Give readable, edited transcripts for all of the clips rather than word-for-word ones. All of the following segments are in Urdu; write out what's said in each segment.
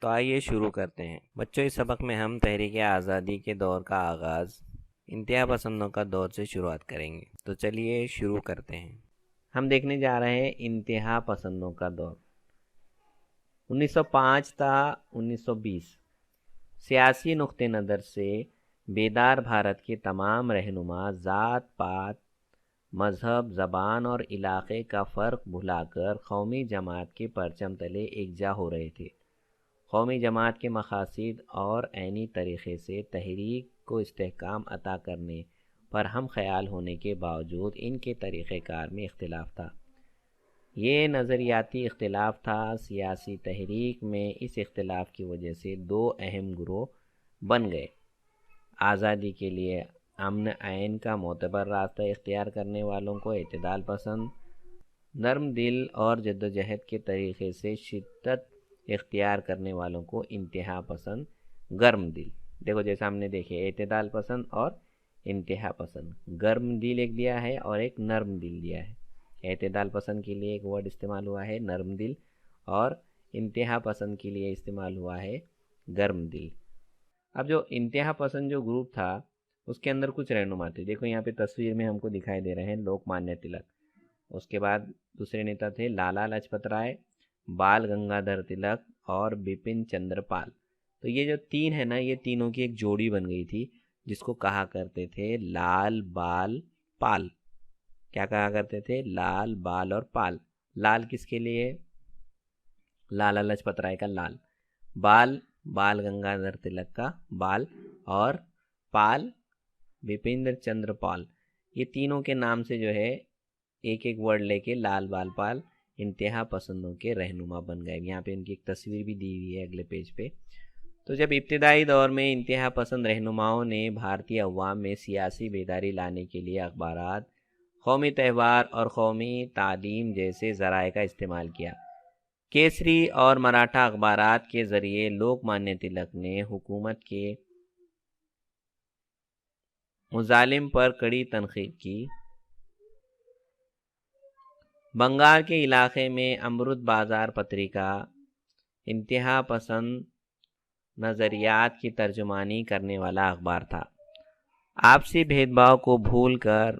تو آئیے شروع کرتے ہیں بچوں۔ اس سبق میں ہم تحریک آزادی کے دور کا آغاز انتہا پسندوں کا دور سے شروعات کریں گے۔ تو چلیے شروع کرتے ہیں۔ ہم دیکھنے جا رہے ہیں انتہا پسندوں کا دور 1905 تا 1920۔ سیاسی نقطہ نظر سے بیدار بھارت کے تمام رہنما ذات پات، مذہب، زبان اور علاقے کا فرق بھلا کر قومی جماعت کے پرچم تلے یکجا ہو رہے تھے۔ قومی جماعت کے مقاصد اور عینی طریقے سے تحریک کو استحکام عطا کرنے پر ہم خیال ہونے کے باوجود ان کے طریقہ کار میں اختلاف تھا۔ یہ نظریاتی اختلاف تھا۔ سیاسی تحریک میں اس اختلاف کی وجہ سے دو اہم گروہ بن گئے۔ آزادی کے لیے امن عین کا معتبر راستہ اختیار کرنے والوں کو اعتدال پسند، نرم دل اور جدوجہد کے طریقے سے شدت اختیار کرنے والوں کو انتہا پسند، گرم دل۔ دیکھو جیسا ہم نے دیکھے اعتدال پسند اور انتہا پسند، گرم دل ایک دیا ہے اور ایک نرم دل دیا ہے۔ اعتدال پسند کے لیے ایک ورڈ استعمال ہوا ہے نرم دل، اور انتہا پسند کے لیے استعمال ہوا ہے گرم دل۔ اب جو انتہا پسند جو گروپ تھا اس کے اندر کچھ رہنما تھے۔ دیکھو یہاں پہ تصویر میں ہم کو دکھائی دے رہے ہیں لوک مانیہ تلک، اس کے بعد دوسرے نیتا تھے لالا لاجپت رائے، بال گنگادھر تلک اور بپن چندر پال۔ تو یہ جو تین ہے نا، یہ تینوں کی ایک جوڑی بن گئی تھی جس کو کہا کرتے تھے لال بال پال۔ کیا کہا کرتے تھے؟ لال بال اور پال۔ لال کس کے لیے؟ لالا لاجپت رائے کا لال، بال بال گنگادھر تلک کا بال، اور پال بپن چندر پال۔ یہ تینوں کے نام سے جو ہے ایک ایک ورڈ لے کے لال بال پال انتہا پسندوں کے رہنما بن گئے۔ یہاں پہ ان کی ایک تصویر بھی دی ہوئی ہے اگلے پیج پہ۔ تو جب ابتدائی دور میں انتہا پسند رہنماؤں نے بھارتی عوام میں سیاسی بیداری لانے کے لیے اخبارات، قومی تہوار اور قومی تعلیم جیسے ذرائع کا استعمال کیا، کیسری اور مراٹھا اخبارات کے ذریعے لوک مانیہ تلک نے حکومت کے مظالم پر کڑی تنقید کی۔ بنگال کے علاقے میں امرت بازار پتریکا انتہا پسند نظریات کی ترجمانی کرنے والا اخبار تھا۔ آپسی بھید بھاؤ کو بھول کر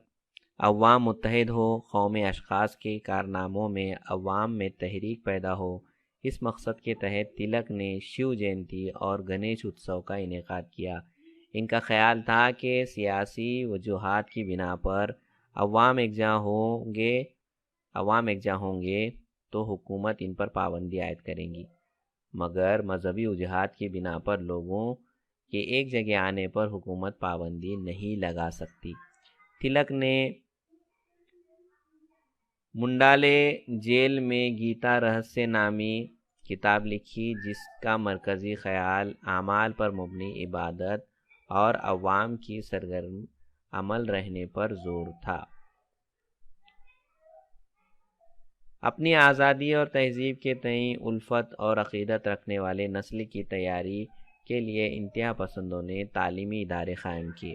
عوام متحد ہو، قومی اشخاص کے کارناموں میں عوام میں تحریک پیدا ہو، اس مقصد کے تحت تلک نے شیو جینتی اور گنیش اتسو کا انعقاد کیا۔ ان کا خیال تھا کہ سیاسی وجوہات کی بنا پر عوام یکجا ہوں گے تو حکومت ان پر پابندی عائد کریں گی، مگر مذہبی وجوہات کی بنا پر لوگوں کے ایک جگہ آنے پر حکومت پابندی نہیں لگا سکتی۔ تلک نے منڈالے جیل میں گیتا رہسیہ نامی کتاب لکھی، جس کا مرکزی خیال اعمال پر مبنی عبادت اور عوام کی سرگرم عمل رہنے پر زور تھا۔ اپنی آزادی اور تہذیب کے تئیں الفت اور عقیدت رکھنے والے نسل کی تیاری کے لیے انتہا پسندوں نے تعلیمی ادارے قائم کیے۔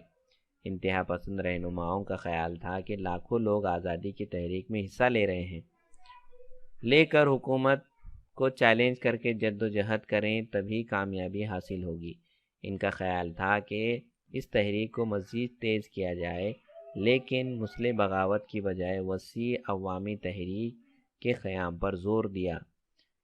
انتہا پسند رہنماؤں کا خیال تھا کہ لاکھوں لوگ آزادی کی تحریک میں حصہ لے رہے ہیں، لے کر حکومت کو چیلنج کر کے جد و جہد کریں تبھی کامیابی حاصل ہوگی۔ ان کا خیال تھا کہ اس تحریک کو مزید تیز کیا جائے، لیکن مسلح بغاوت کی بجائے وسیع عوامی تحریک کے قیام پر زور دیا۔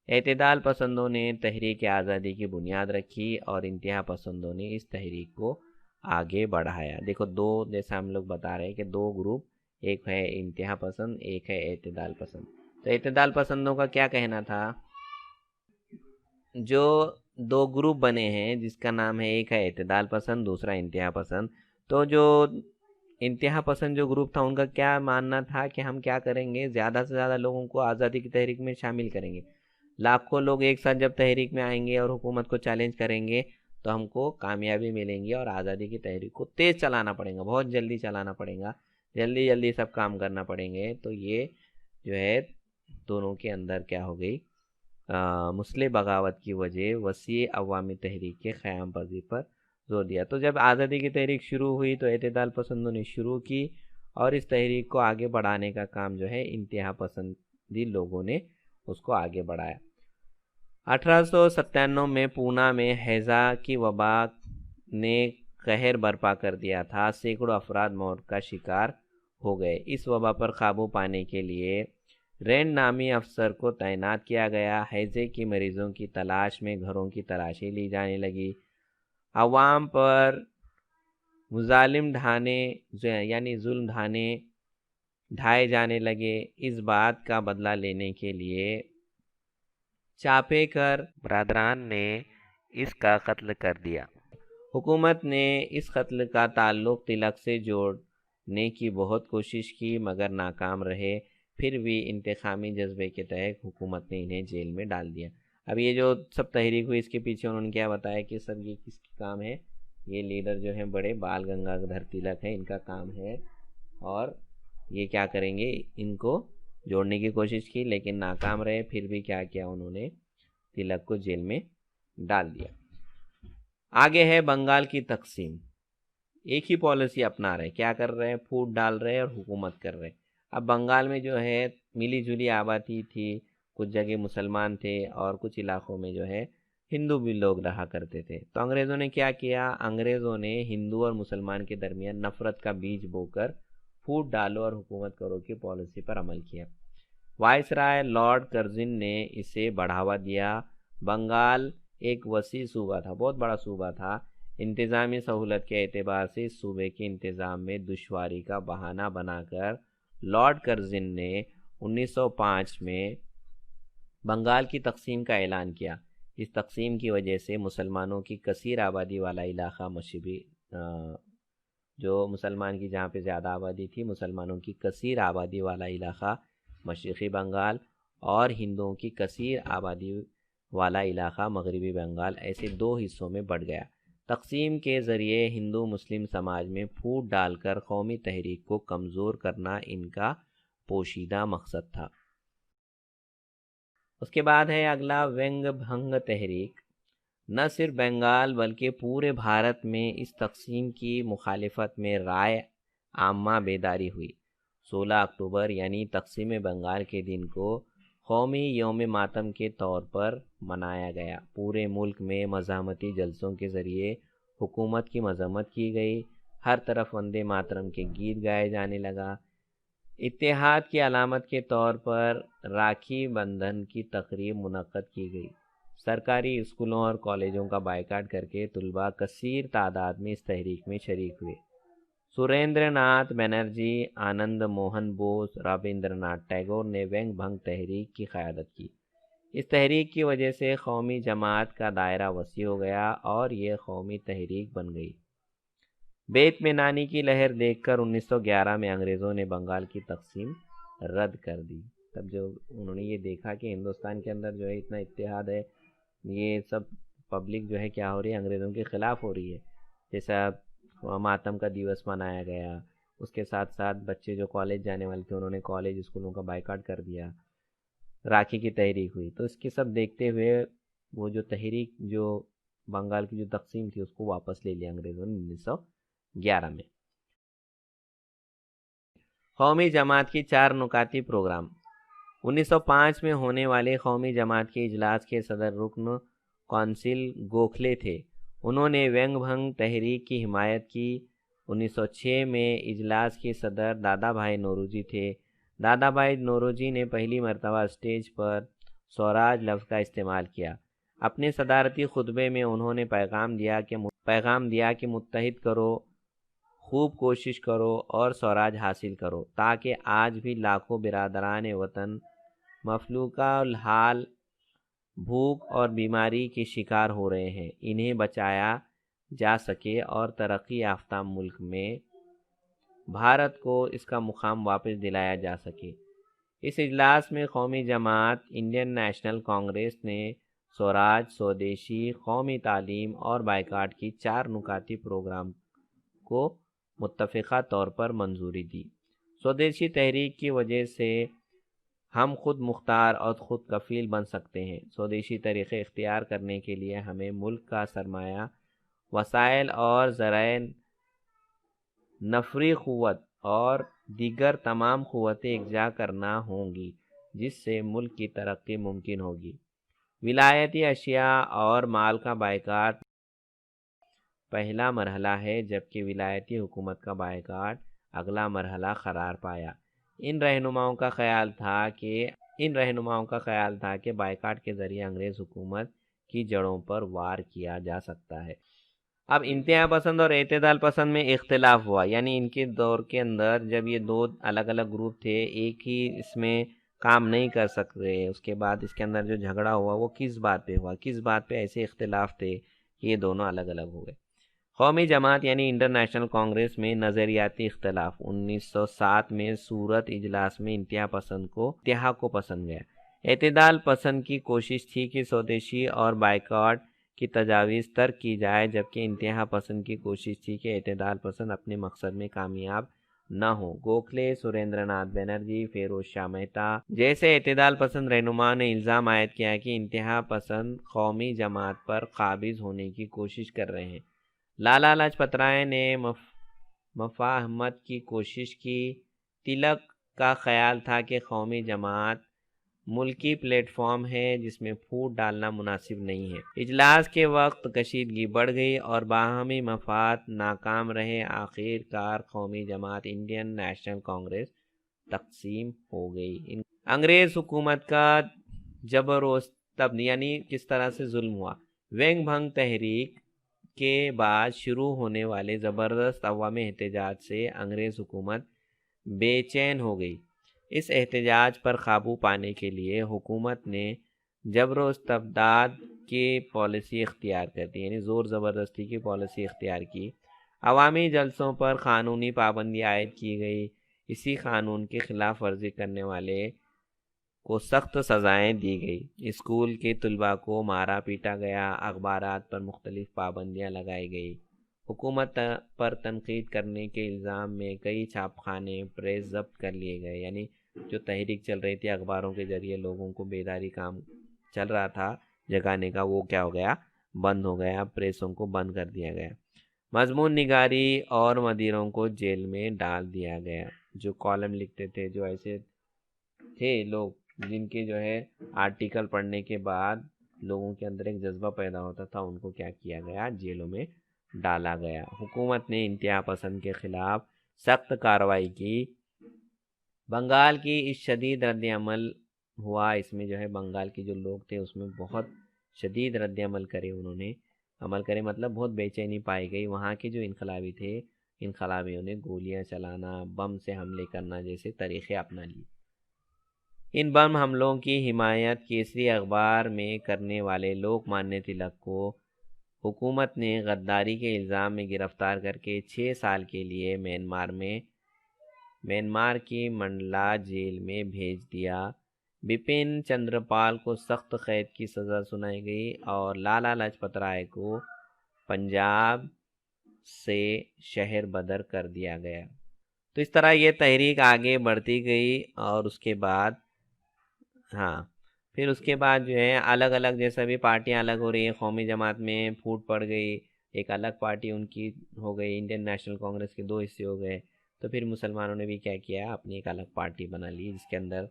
اعتدال پسندوں نے تحریک آزادی کی بنیاد رکھی اور انتہا پسندوں نے اس تحریک کو آگے بڑھایا۔ دیکھو دو، جیسا ہم لوگ بتا رہے ہیں کہ دو گروپ، ایک ہے انتہا پسند، ایک ہے اعتدال پسند۔ تو اعتدال پسندوں کا کیا کہنا تھا؟ جو دو گروپ بنے ہیں جس کا نام ہے، ایک ہے اعتدال پسند، دوسرا انتہا پسند۔ تو جو انتہا پسند جو گروپ تھا ان کا کیا ماننا تھا کہ ہم کیا کریں گے، زیادہ سے زیادہ لوگوں کو آزادی کی تحریک میں شامل کریں گے۔ لاکھوں لوگ ایک ساتھ جب تحریک میں آئیں گے اور حکومت کو چیلنج کریں گے تو ہم کو کامیابی ملیں گی، اور آزادی کی تحریک کو تیز چلانا پڑے گا، بہت جلدی چلانا پڑے گا، جلدی جلدی سب کام کرنا پڑیں گے۔ تو یہ جو ہے دونوں کے اندر کیا ہو گئی، مسلح بغاوت کی وجہ وسیع عوامی تحریک کے قیام پذیر پر زور دیا۔ تو جب آزادی کی تحریک شروع ہوئی تو اعتدال پسندوں نے شروع کی، اور اس تحریک کو آگے بڑھانے کا کام جو ہے انتہا پسندی لوگوں نے اس کو آگے بڑھایا۔ 1897 میں پونا میں ہیضہ کی وبا نے قہر برپا کر دیا تھا، سینکڑوں افراد موت کا شکار ہو گئے۔ اس وبا پر قابو پانے کے لیے رینڈ نامی افسر کو تعینات کیا گیا۔ ہیضے کے مریضوں کی تلاش میں گھروں کی تلاشی لی جانے لگی۔ عوام پر ظلم ڈھانے ڈھائے جانے لگے۔ اس بات کا بدلہ لینے کے لیے چاپے کر برادران نے اس کا قتل کر دیا۔ حکومت نے اس قتل کا تعلق تلک سے جوڑنے کی بہت کوشش کی مگر ناکام رہے۔ پھر بھی انتقامی جذبے کے تحت حکومت نے انہیں جیل میں ڈال دیا۔ اب یہ جو سب تحریک ہوئی اس کے پیچھے انہوں نے کیا بتایا کہ سب یہ کس کی کام ہے؟ یہ لیڈر جو ہیں بڑے بال گنگادھر تلک ہیں، ان کا کام ہے، اور یہ کیا کریں گے، ان کو جوڑنے کی کوشش کی لیکن ناکام رہے۔ پھر بھی کیا کیا انہوں نے، تلک کو جیل میں ڈال دیا۔ آگے ہے بنگال کی تقسیم۔ ایک ہی پالیسی اپنا رہے، کیا کر رہے ہیں، پھوٹ ڈال رہے اور حکومت کر رہے۔ اب بنگال میں جو ہے ملی جلی آبادی تھی، کچھ جگہ مسلمان تھے اور کچھ علاقوں میں جو ہے ہندو بھی لوگ رہا کرتے تھے۔ تو انگریزوں نے کیا کیا، انگریزوں نے ہندو اور مسلمان کے درمیان نفرت کا بیج بو کر پھوٹ ڈالو اور حکومت کرو کی پالیسی پر عمل کیا۔ وائسرائے لارڈ کرزن نے اسے بڑھاوا دیا۔ بنگال ایک وسیع صوبہ تھا، بہت بڑا صوبہ تھا۔ انتظامی سہولت کے اعتبار سے اس صوبے کے انتظام میں دشواری کا بہانہ بنا کر لارڈ کرزن نے 1905 میں بنگال کی تقسیم کا اعلان کیا۔ اس تقسیم کی وجہ سے مسلمانوں کی کثیر آبادی والا علاقہ مشرقی جو مسلمان کی جہاں پہ زیادہ آبادی تھی، مسلمانوں کی کثیر آبادی والا علاقہ مشرقی بنگال اور ہندوؤں کی کثیر آبادی والا علاقہ مغربی بنگال، ایسے دو حصوں میں بٹ گیا۔ تقسیم کے ذریعے ہندو مسلم سماج میں پھوٹ ڈال کر قومی تحریک کو کمزور کرنا ان کا پوشیدہ مقصد تھا۔ اس کے بعد ہے اگلا ونگ بھنگ تحریک۔ نہ صرف بنگال بلکہ پورے بھارت میں اس تقسیم کی مخالفت میں رائے عامہ بیداری ہوئی۔ 16 اکتوبر یعنی تقسیم بنگال کے دن کو قومی یوم ماتم کے طور پر منایا گیا۔ پورے ملک میں مزاحمتی جلسوں کے ذریعے حکومت کی مذمت کی گئی۔ ہر طرف وندے ماترم کے گیت گائے جانے لگا۔ اتحاد کی علامت کے طور پر راکھی بندھن کی تقریب منعقد کی گئی۔ سرکاری اسکولوں اور کالجوں کا بائیکاٹ کر کے طلباء کثیر تعداد میں اس تحریک میں شریک ہوئے۔ سریندر ناتھ بنرجی، آنند موہن بوس، رابندر ناتھ ٹیگور نے ونگ بھنگ تحریک کی قیادت کی۔ اس تحریک کی وجہ سے قومی جماعت کا دائرہ وسیع ہو گیا اور یہ قومی تحریک بن گئی۔ بے اطمینانی کی لہر دیکھ کر 1911 میں انگریزوں نے بنگال کی تقسیم رد کر دی۔ تب جو انہوں نے یہ دیکھا کہ ہندوستان کے اندر جو ہے اتنا اتحاد ہے، یہ سب پبلک جو ہے کیا ہو رہی ہے، انگریزوں کے خلاف ہو رہی ہے۔ جیسا ماتم کا دیوس منایا گیا، اس کے ساتھ ساتھ بچے جو کالج جانے والے تھے انہوں نے کالج اسکولوں کا بائیکاٹ کر دیا، راکھی کی تحریک ہوئی۔ تو اس کے سب دیکھتے ہوئے وہ جو تحریک جو بنگال کی جو تقسیم تھی اس کو واپس لے لیا انگریزوں نے 1911 میں۔ قومی جماعت کی 4 نکاتی پروگرام۔ 1905 میں ہونے والے قومی جماعت کے اجلاس کے صدر رکن کونسل گوکھلے تھے۔ انہوں نے ونگ بھنگ تحریک کی حمایت کی۔ 1906 میں اجلاس کے صدر دادا بھائی نوروجی تھے۔ دادا بھائی نوروجی نے پہلی مرتبہ اسٹیج پر سوراج لفظ کا استعمال کیا۔ اپنے صدارتی خطبے میں انہوں نے پیغام دیا کہ متحد کرو، خوب کوشش کرو اور سوراج حاصل کرو، تاکہ آج بھی لاکھوں برادران وطن مفلوکہ الحال بھوک اور بیماری کے شکار ہو رہے ہیں، انہیں بچایا جا سکے اور ترقی یافتہ ملک میں بھارت کو اس کا مقام واپس دلایا جا سکے۔ اس اجلاس میں قومی جماعت، انڈین نیشنل کانگریس نے سوراج، سودیشی، قومی تعلیم اور بائیکاٹ کی 4 نکاتی پروگرام کو متفقہ طور پر منظوری دی۔ سودیشی تحریک کی وجہ سے ہم خود مختار اور خود کفیل بن سکتے ہیں۔ سودیشی طریقے اختیار کرنے کے لیے ہمیں ملک کا سرمایہ، وسائل اور ذرائع نفری قوت اور دیگر تمام قوتیں یکجا کرنا ہوں گی، جس سے ملک کی ترقی ممکن ہوگی۔ ولایتی اشیاء اور مال کا بائیکاٹ پہلا مرحلہ ہے، جبکہ ولایتی حکومت کا بائیکاٹ اگلا مرحلہ قرار پایا۔ ان رہنماؤں کا خیال تھا کہ بائیکاٹ کے ذریعے انگریز حکومت کی جڑوں پر وار کیا جا سکتا ہے۔ اب انتہا پسند اور اعتدال پسند میں اختلاف ہوا، یعنی ان کے دور کے اندر جب یہ دو الگ الگ گروپ تھے، ایک ہی اس میں کام نہیں کر سکتے، اس کے بعد اس کے اندر جو جھگڑا ہوا وہ کس بات پہ ہوا، کس بات پہ ایسے اختلاف تھے کہ یہ دونوں الگ الگ ہو گئے۔ قومی جماعت یعنی انٹرنیشنل کانگریس میں نظریاتی اختلاف 1907 میں صورت اجلاس میں انتہا کو پسند گیا۔ اعتدال پسند کی کوشش تھی کہ سودیشی اور بائیکاٹ کی تجاویز ترک کی جائے، جبکہ انتہا پسند کی کوشش تھی کہ اعتدال پسند اپنے مقصد میں کامیاب نہ ہو۔ گوکھلے، سریندر ناتھ بنرجی، فیروز شاہ مہتا جیسے اعتدال پسند رہنما نے الزام عائد کیا کہ انتہا پسند قومی جماعت پر قابض ہونے کی کوشش کر رہے ہیں۔ لالا لاجپت رائے نے مفاہمت کی کوشش کی۔ تلک کا خیال تھا کہ قومی جماعت ملکی پلیٹ فارم ہے جس میں پھوٹ ڈالنا مناسب نہیں ہے۔ اجلاس کے وقت کشیدگی بڑھ گئی اور باہمی مفاد ناکام رہے۔ آخر کار قومی جماعت انڈین نیشنل کانگریس تقسیم ہو گئی۔ انگریز حکومت کا جبر و یعنی کس طرح سے ظلم ہوا۔ وینگ بھنگ تحریک کے بعد شروع ہونے والے زبردست عوامی احتجاج سے انگریز حکومت بے چین ہو گئی۔ اس احتجاج پر قابو پانے کے لیے حکومت نے جبر و استبداد کی پالیسی اختیار کر دی، یعنی زور زبردستی کی پالیسی اختیار کی۔ عوامی جلسوں پر قانونی پابندی عائد کی گئی۔ اسی قانون کی خلاف ورزی کرنے والے کو سخت سزائیں دی گئی۔ اسکول کے طلباء کو مارا پیٹا گیا۔ اخبارات پر مختلف پابندیاں لگائی گئی۔ حکومت پر تنقید کرنے کے الزام میں کئی چھاپ خانے، پریس ضبط کر لیے گئے، یعنی جو تحریک چل رہی تھی اخباروں کے ذریعے لوگوں کو بیداری کام چل رہا تھا جگانے کا، وہ کیا ہو گیا، بند ہو گیا، پریسوں کو بند کر دیا گیا۔ مضمون نگاری اور مدیروں کو جیل میں ڈال دیا گیا۔ جو کالم لکھتے تھے، جو ایسے تھے لوگ جن کے جو ہے آرٹیکل پڑھنے کے بعد لوگوں کے اندر ایک جذبہ پیدا ہوتا تھا، ان کو کیا کیا گیا، جیلوں میں ڈالا گیا۔ حکومت نے انتہا پسند کے خلاف سخت کارروائی کی۔ بنگال کی اس شدید رد عمل ہوا، اس میں جو ہے بنگال کے جو لوگ تھے اس میں بہت شدید رد عمل کرے، انہوں نے عمل کرے مطلب بہت بے چینی پائی گئی۔ وہاں کے جو انقلابی تھے، انقلابیوں نے گولیاں چلانا، بم سے حملے کرنا جیسے طریقے اپنا لیے۔ ان بم حملوں کی حمایت کیسری اخبار میں کرنے والے لوک مانیہ تلک کو حکومت نے غداری کے الزام میں گرفتار کر کے 6 سال کے لیے میانمار کی منڈلا جیل میں بھیج دیا۔ بپن چندر پال کو سخت قید کی سزا سنائی گئی اور لالا لاجپت رائے کو پنجاب سے شہر بدر کر دیا گیا۔ تو اس طرح یہ تحریک آگے بڑھتی گئی اور اس کے بعد پھر اس کے بعد جو ہے الگ الگ جیسا بھی پارٹیاں الگ ہو رہی ہیں، قومی جماعت میں پھوٹ پڑ گئی، ایک الگ پارٹی ان کی ہو گئی، انڈین نیشنل کانگریس کے 2 حصے ہو گئے۔ تو پھر مسلمانوں نے بھی کیا کیا، اپنی ایک الگ پارٹی بنا لی جس کے اندر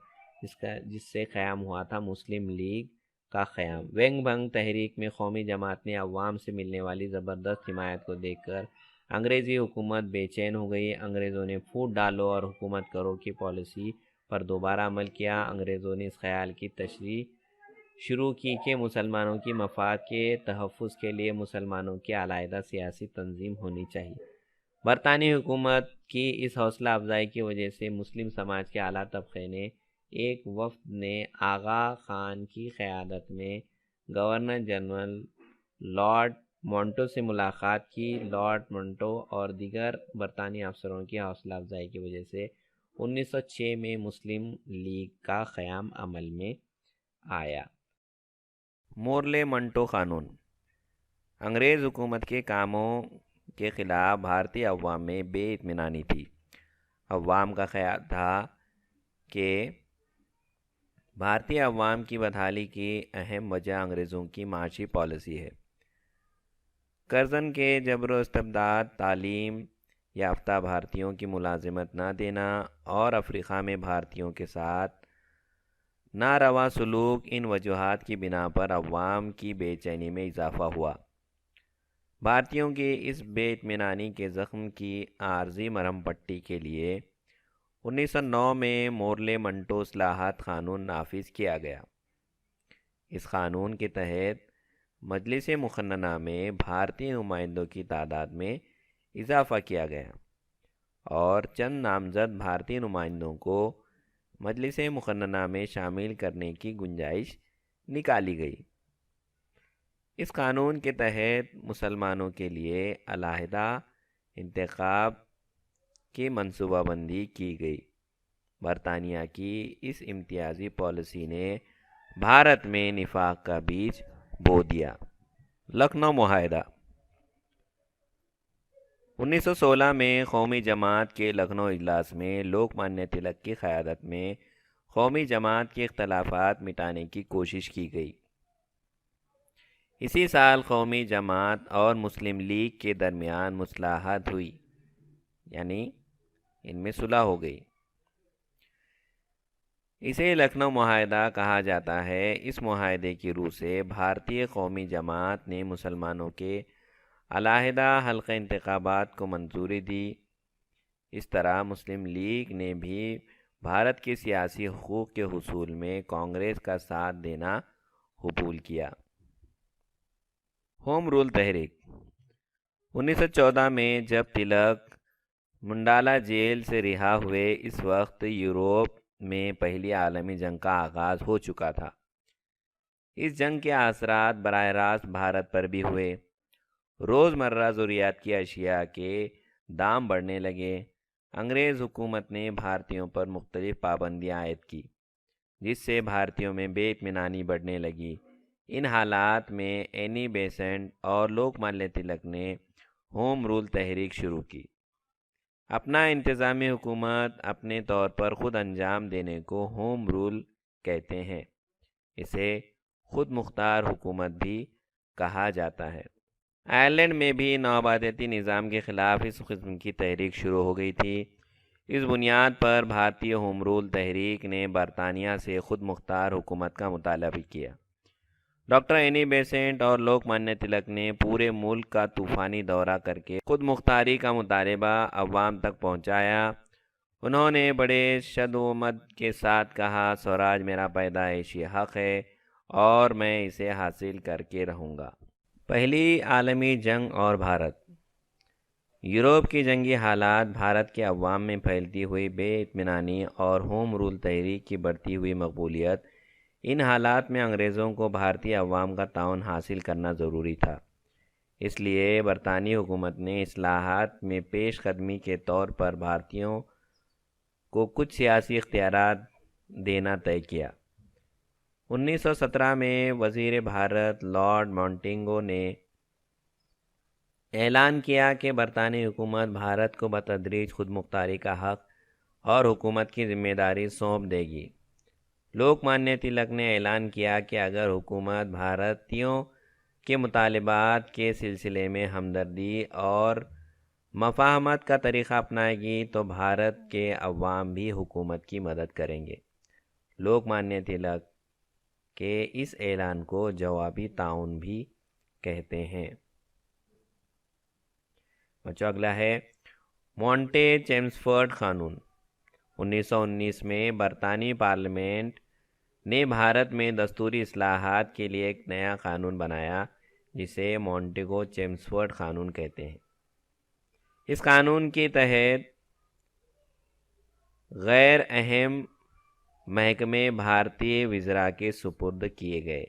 جس سے قیام ہوا تھا مسلم لیگ کا قیام۔ وینگ بھنگ تحریک میں قومی جماعت نے عوام سے ملنے والی زبردست حمایت کو دیکھ کر انگریزی حکومت بے چین ہو گئی۔ انگریزوں نے پھوٹ ڈالو اور حکومت کرو کی پالیسی پر دوبارہ عمل کیا۔ انگریزوں نے اس خیال کی تشریح شروع کی کہ مسلمانوں کی مفاد کے تحفظ کے لیے مسلمانوں کی علیحدہ سیاسی تنظیم ہونی چاہیے۔ برطانوی حکومت کی اس حوصلہ افزائی کی وجہ سے مسلم سماج کے اعلیٰ طبقے نے ایک وفد نے آغا خان کی قیادت میں گورنر جنرل لارڈ مونٹو سے ملاقات کی۔ لارڈ مونٹو اور دیگر برطانوی افسروں کی حوصلہ افزائی کی وجہ سے 1906 میں مسلم لیگ کا قیام عمل میں آیا۔ مورلے منٹو قانون۔ انگریز حکومت کے کاموں کے خلاف بھارتی عوام میں بے اطمینانی تھی۔ عوام کا خیال تھا کہ بھارتی عوام کی بدحالی کی اہم وجہ انگریزوں کی معاشی پالیسی ہے۔ کرزن کے جبر و استبداد، تعلیم یافتہ بھارتیوں کی ملازمت نہ دینا اور افریقہ میں بھارتیوں کے ساتھ ناروا سلوک ان وجوہات کی بنا پر عوام کی بے چینی میں اضافہ ہوا۔ بھارتیوں کی اس بے اطمینانی کے زخم کی عارضی مرہم پٹی کے لیے 1909 میں مورلے منٹو اصلاحات قانون نافذ کیا گیا۔ اس قانون کے تحت مجلس مقننہ میں بھارتی نمائندوں کی تعداد میں اضافہ کیا گیا اور چند نامزد بھارتی نمائندوں کو مجلس مقننہ میں شامل کرنے کی گنجائش نکالی گئی۔ اس قانون کے تحت مسلمانوں کے لیے علیحدہ انتخاب کی منصوبہ بندی کی گئی۔ برطانیہ کی اس امتیازی پالیسی نے بھارت میں نفاق کا بیج بو دیا۔ لکھنؤ معاہدہ 1916 میں قومی جماعت کے لکھنؤ اجلاس میں لوک مانیہ تلک کی قیادت میں قومی جماعت کے اختلافات مٹانے کی کوشش کی گئی۔ اسی سال قومی جماعت اور مسلم لیگ کے درمیان مصالحت ہوئی، یعنی ان میں صلح ہو گئی۔ اسے لکھنؤ معاہدہ کہا جاتا ہے۔ اس معاہدے کی روح سے بھارتی قومی جماعت نے مسلمانوں کے علیحدہ حلقہ انتخابات کو منظوری دی۔ اس طرح مسلم لیگ نے بھی بھارت کے سیاسی حقوق کے حصول میں کانگریس کا ساتھ دینا قبول کیا۔ ہوم رول تحریک 1914 میں جب تلک منڈالہ جیل سے رہا ہوئے، اس وقت یورپ میں پہلی عالمی جنگ کا آغاز ہو چکا تھا۔ اس جنگ کے اثرات براہ راست بھارت پر بھی ہوئے۔ روزمرہ ضروریات کی اشیاء کے دام بڑھنے لگے۔ انگریز حکومت نے بھارتیوں پر مختلف پابندیاں عائد کی، جس سے بھارتیوں میں بے اطمینانی بڑھنے لگی۔ ان حالات میں اینی بیسنٹ اور لوک مانیہ تلک نے ہوم رول تحریک شروع کی۔ اپنا انتظامی حکومت اپنے طور پر خود انجام دینے کو ہوم رول کہتے ہیں۔ اسے خود مختار حکومت بھی کہا جاتا ہے۔ آئرلینڈ میں بھی نوآبادیاتی نظام کے خلاف اس قسم کی تحریک شروع ہو گئی تھی۔ اس بنیاد پر بھارتی ہوم رول تحریک نے برطانیہ سے خود مختار حکومت کا مطالبہ بھی کیا۔ ڈاکٹر اینی بیسنٹ اور لوک مانیہ تلک نے پورے ملک کا طوفانی دورہ کر کے خود مختاری کا مطالبہ عوام تک پہنچایا۔ انہوں نے بڑے شد و مد کے ساتھ کہا، سوراج میرا پیدائشی حق ہے اور میں اسے حاصل کر کے رہوں گا۔ پہلی عالمی جنگ اور بھارت۔ یورپ کی جنگی حالات، بھارت کے عوام میں پھیلتی ہوئی بے اطمینانی اور ہوم رول تحریک کی بڑھتی ہوئی مقبولیت، ان حالات میں انگریزوں کو بھارتی عوام کا تعاون حاصل کرنا ضروری تھا۔ اس لیے برطانوی حکومت نے اصلاحات میں پیش قدمی کے طور پر بھارتیوں کو کچھ سیاسی اختیارات دینا طے کیا۔ 1917 میں وزیر بھارت لارڈ مانٹیگو نے اعلان کیا کہ برطانوی حکومت بھارت کو بتدریج خود مختاری کا حق اور حکومت کی ذمہ داری سونپ دے گی۔ لوک مانیہ تلک نے اعلان کیا کہ اگر حکومت بھارتیوں کے مطالبات کے سلسلے میں ہمدردی اور مفاہمت کا طریقہ اپنائے گی تو بھارت کے عوام بھی حکومت کی مدد کریں گے۔ لوک مانیہ تلک کے اس اعلان کو جوابی تعاون بھی کہتے ہیں۔ بچوں اگلا ہے مونٹے چیمسفورڈ قانون۔ 1919 میں برطانوی پارلیمنٹ نے بھارت میں دستوری اصلاحات کے لیے ایک نیا قانون بنایا جسے مونٹیگو چیمسفورڈ قانون کہتے ہیں۔ اس قانون کے تحت غیر اہم محکمے بھارتی وزراء کے سپرد کیے گئے،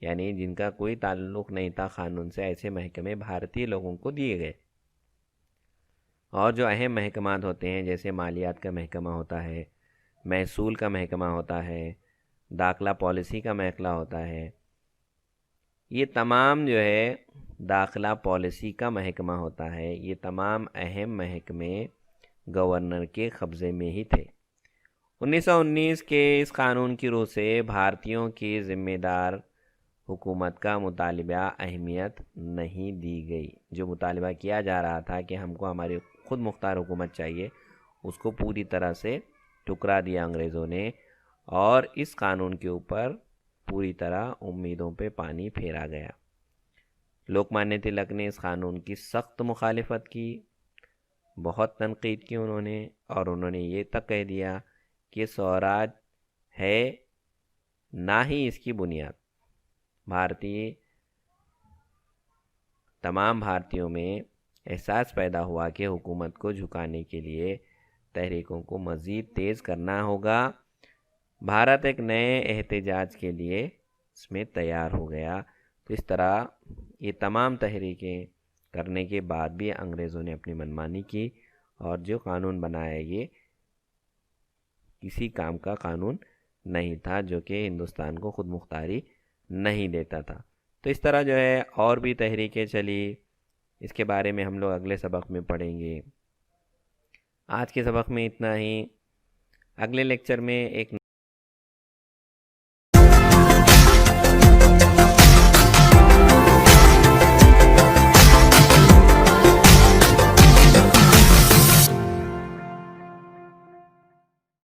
یعنی جن کا کوئی تعلق نہیں تھا قانون سے، ایسے محکمے بھارتی لوگوں کو دیے گئے۔ اور جو اہم محکمات ہوتے ہیں جیسے مالیات کا محکمہ ہوتا ہے، محصول کا محکمہ ہوتا ہے، داخلہ پالیسی کا محکمہ ہوتا ہے، یہ تمام جو ہے داخلہ پالیسی کا محکمہ ہوتا ہے، یہ تمام اہم محکمے گورنر کے قبضے میں ہی تھے۔ 1919 کے اس قانون کی روح سے بھارتیوں کی ذمہ دار حکومت کا مطالبہ اہمیت نہیں دی گئی۔ جو مطالبہ کیا جا رہا تھا کہ ہم کو ہماری خود مختار حکومت چاہیے، اس کو پوری طرح سے ٹھکرا دیا انگریزوں نے، اور اس قانون کے اوپر پوری طرح امیدوں پہ پانی پھیرا گیا۔ لوکمانیہ تلک نے اس قانون کی سخت مخالفت کی، بہت تنقید کی انہوں نے، اور انہوں نے یہ تک کہہ دیا کہ سوراج ہے نہ ہی اس کی بنیاد۔ تمام بھارتیوں میں احساس پیدا ہوا کہ حکومت کو جھکانے کے لیے تحریکوں کو مزید تیز کرنا ہوگا۔ بھارت ایک نئے احتجاج کے لیے اس میں تیار ہو گیا۔ تو اس طرح یہ تمام تحریکیں کرنے کے بعد بھی انگریزوں نے اپنی منمانی کی، اور جو قانون بنایا یہ کسی کام کا قانون نہیں تھا، جو کہ ہندوستان کو خود مختاری نہیں دیتا تھا۔ تو اس طرح جو ہے اور بھی تحریکیں چلی، اس کے بارے میں ہم لوگ اگلے سبق میں پڑھیں گے۔ آج کے سبق میں اتنا ہی۔ اگلے لیکچر میں ایک